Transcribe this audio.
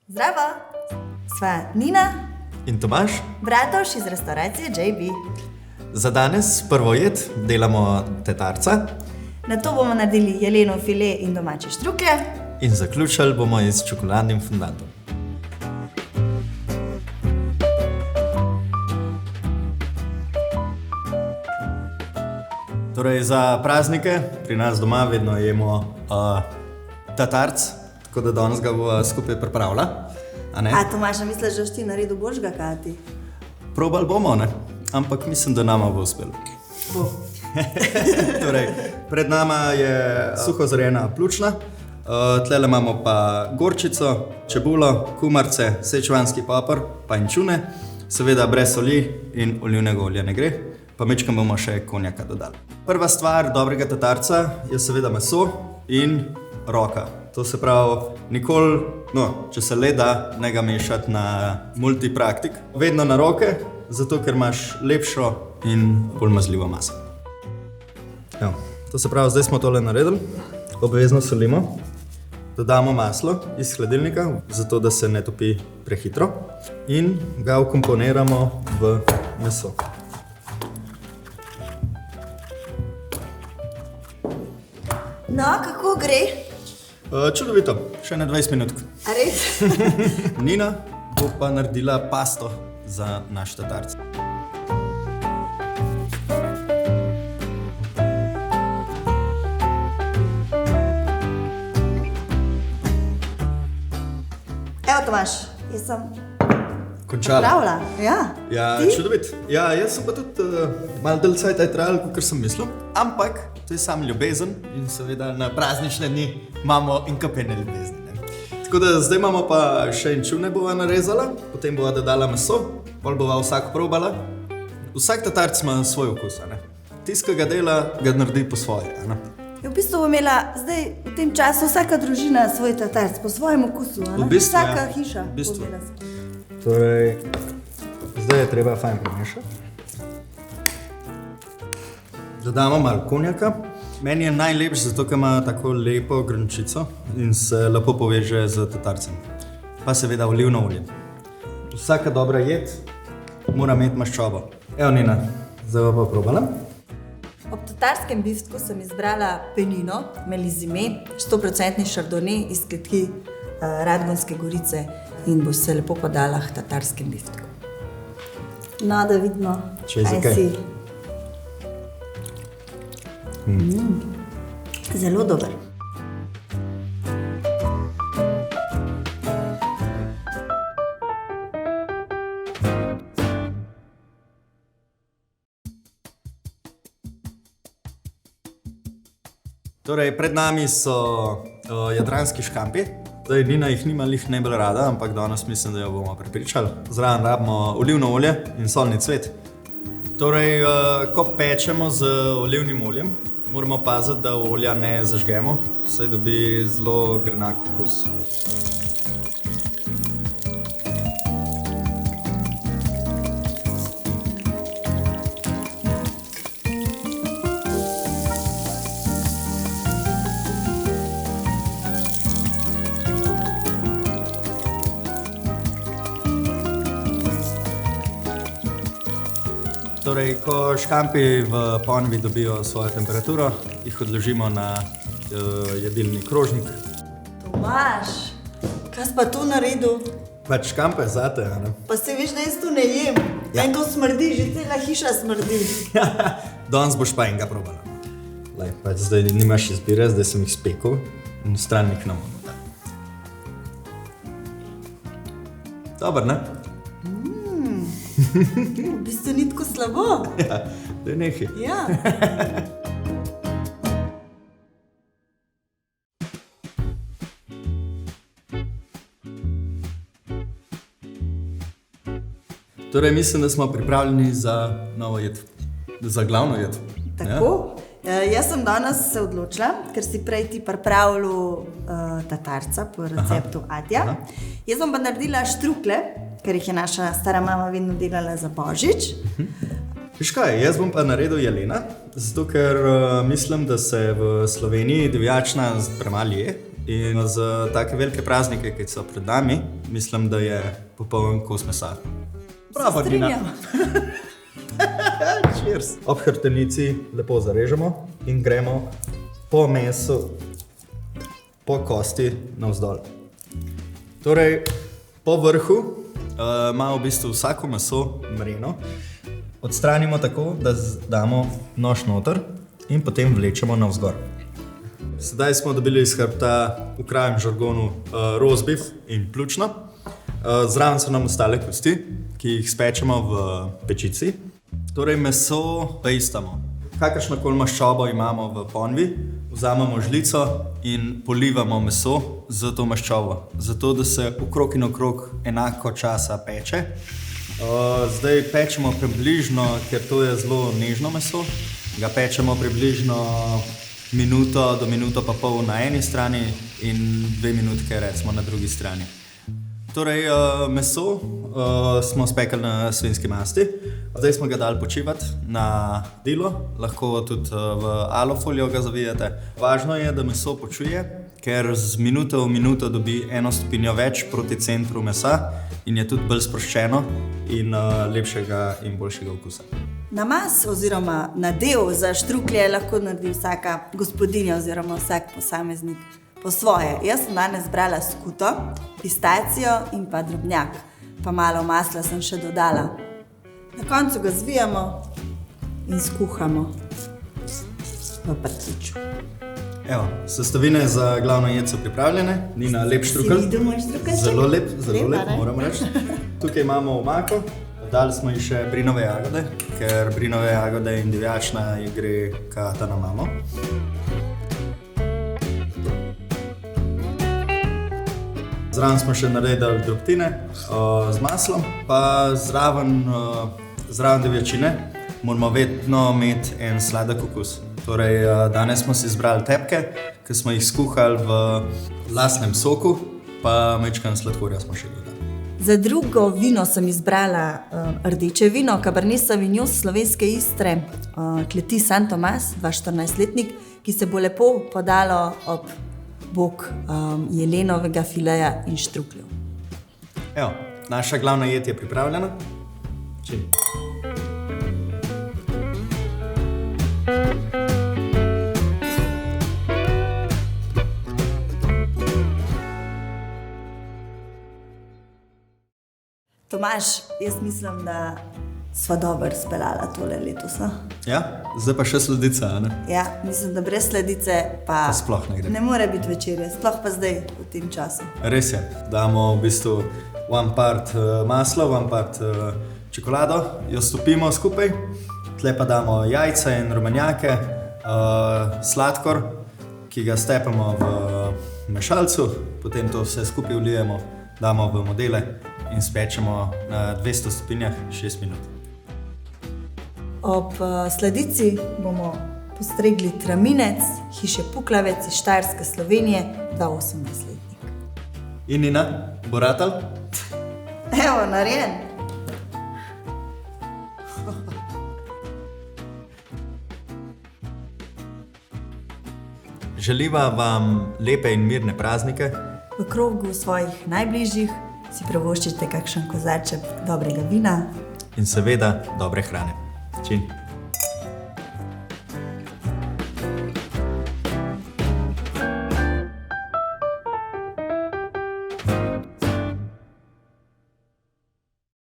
Zdravo, sva Nina in Tomaž. Bratovž iz restauracije JB. Za danes prvo jed delamo tetarca. Nato bomo naredili jelenov file in domače štruklje. In zaključili bomo s čokoladnim fondantom. Torej, za praznike pri nas doma vedno jemo tatarc, tako da danes ga bova skupaj pripravila. Tomaž, misliš, da boš ti naredil božga kati? Probali bomo, ne? Ampak mislim, da nama bo uspelo. Bo. Torej, pred nama je suho zrejena pljučna, tlele imamo pa gorčico, čebulo, kumarce, sečvanski papr, pa inčune, seveda brez soli in olivnega olja ne gre, pa mečkam bomo še konjaka dodali. Prva stvar dobrega tatarca je seveda meso in roka. To se pravi, nikoli, če se le da, ne ga mešati na multipraktik. Vedno na roke, zato ker imaš lepšo in bolj mazljivo maso. To se pravi, zdaj smo tole naredili, obvezno solimo, dodamo maslo iz hladilnika, zato da se ne topi prehitro in ga vkomponiramo v meso. No, kako gre? Čudovito, še na 20 minut. A res? Nina bo pa naredila pasto za naš tatarc. Evo, Tomaž, jaz sem Končala. pripravila. Ja, čudovit. Ja, jaz sem pa tudi malo dalj cajta trajal, kot sem mislil, ampak to je sam ljubezen in seveda na praznične dni imamo inkapene ljubezni. Tako da zdaj imamo pa še inčune bova narezala, potem bova dodala meso, pol bova vsak probala. Vsak tatarc ima svoj okus, ne? Tisti, ki ga dela, ga naredi po svoje, ne? V bistvu bo imela zdaj v tem času vsaka družina svoj tatarc, po svojem okusu, ne? V bistvu, vsaka ja. hiša. V bistvu. bo imela. Torej, zdaj je treba fajn premešati. Dodamo malo konjaka. Meni je najlepši zato, ker ima tako lepo grnčico in se lepo poveže z tatarcem. Pa seveda olivno olje. Vsaka dobra jed mora imeti maščobo. Evo, Nina, zdaj pa probala. Ob tatarskem biftku sem izbrala penino, melizime, 100% šardone iz kletki Radgonske gorice in bo se lepo podala k tatarskem biftku. No, da vidimo, Če je za kaj. si. Zelo dober. Torej, pred nami so jadranski škampi. Zdaj, Nina jih nima lih najbolj rada, ampak danes mislim, da jo bomo prepričali. Zraven rabimo olivno olje in solni cvet. Torej, ko pečemo z olivnim oljem, moramo paziti, da olja ne zažgemo, saj dobi zelo grenak okus. Torej, ko škampi v ponvi dobijo svojo temperaturo, jih odložimo na jedilni krožnik. Tomaž, kaj si pa tu naredil? Pač škampe zate, ne? Pa se veš, da jaz tu ne jem. Meni to smrdi, že cela hiša smrdi. Danes boš pa enega probala. Lej, pač zdaj nimaš izbire, zdaj sem jih spekel in v strannik nam bomo dali. Dobar, ne? V bistvu ni tako slabo. Ja, daj nehaj. Ja. Torej, mislim, da smo pripravljeni za novo jed. Za glavno jed. Tako. Jaz sem danes se odločila, ker si prej ti pripravljal tatarca po receptu Adja. Jaz bom pa naredila štrukle, ker jih je naša stara mama vedno delala za Božič. Veš kaj, jaz bom pa naredil jelena, zato ker mislim, da se v Sloveniji divjačina premalo je In za take velike praznike, ki so pred nami, mislim, da je popoln kos mesa. Bravo, Nina. Cheers. Ob hrbtenici lepo zarežemo in gremo po mesu, po kosti navzdol. Torej, po vrhu ima v bistvu vsako meso mreno. Odstranimo tako, da damo nož noter in potem vlečemo navzgor. Sedaj smo dobili iz hrbta v krajem žargonu roast beef in pljučno. Zraven so nam ostale kosti, ki jih spečemo v pečici. Torej, meso pejstamo. Kakršnokoli maščobo imamo v ponvi, vzamemo žlico in polivamo meso z to maščobo, zato da se okrog in okrog enako časa peče. Zdaj pečemo približno, ker to je zelo nežno meso, ga pečemo približno minuto do minuto pa pol na eni strani in 2 minutke recimo na drugi strani. Torej, meso smo spekli na svinjski masti, zdaj smo ga dali počivati na dilo, lahko tudi v alufolijo ga zavijate. Važno je, da meso počuje, ker z minuto v minuto dobi 1 stopinjo več proti centru mesa in je tudi bolj sproščeno in lepšega in boljšega okusa. Namaz oziroma nadev za štruklje lahko naredi vsaka gospodinja oziroma vsak posameznik po svoje. Jaz sem danes brala skuto, pistacijo in pa drobnjak, pa malo masla sem še dodala. Na koncu ga zvijamo in skuhamo v prtiču. Evo, sestavine za glavno jed so pripravljene. Nina, lep štrukelj. Si videl moj štrukeljček? Zelo lep, moram reči. Tukaj imamo omako, dali smo ji še brinove jagode, ker brinove jagode in divjačna ji gre kata na mamo. Zraven smo še naredili drobtine z maslom, pa zraven divjačine moramo vedno imeti en sladek okus. Torej, danes smo si izbrali tepke, ki smo jih skuhali v lastnem soku, pa majčkan sladkorja smo še dodali. Za drugo vino sem izbrala rdeče vino, Cabernet Sauvignon slovenske Istre, kleti San Tomas, 2014-letnik, ki se bo lepo podalo ob bok jelenovega fileja in štrukljev. Evo, naša glavna jed je pripravljena. Čim. Tomaž, jaz mislim, da sva dobro speljala tole letos. Ja, zdaj pa še sladica, ne? Ja, mislim, da brez sladice pa sploh ne gre. Ne more biti večerje, sploh pa zdaj v tem času. Res je, damo v bistvu one part masla, one part čokolado, jo stopimo skupaj, tle pa damo jajca in rumenjake, sladkor, ki ga stepemo v mešalcu, potem to vse skupaj vlijemo, damo v modele in spečemo na 200 stopinjah 6 minut. Ob sladici bomo postregli traminec hiše Puklavec iz Štajerske Slovenije, 2018-letnik. In Nina, bo ratal? Evo, narejen. Želiva vam lepe in mirne praznike. V krogu svojih najbližjih si privoščite kakšen kozarček dobrega vina. In seveda dobre hrane. Čin.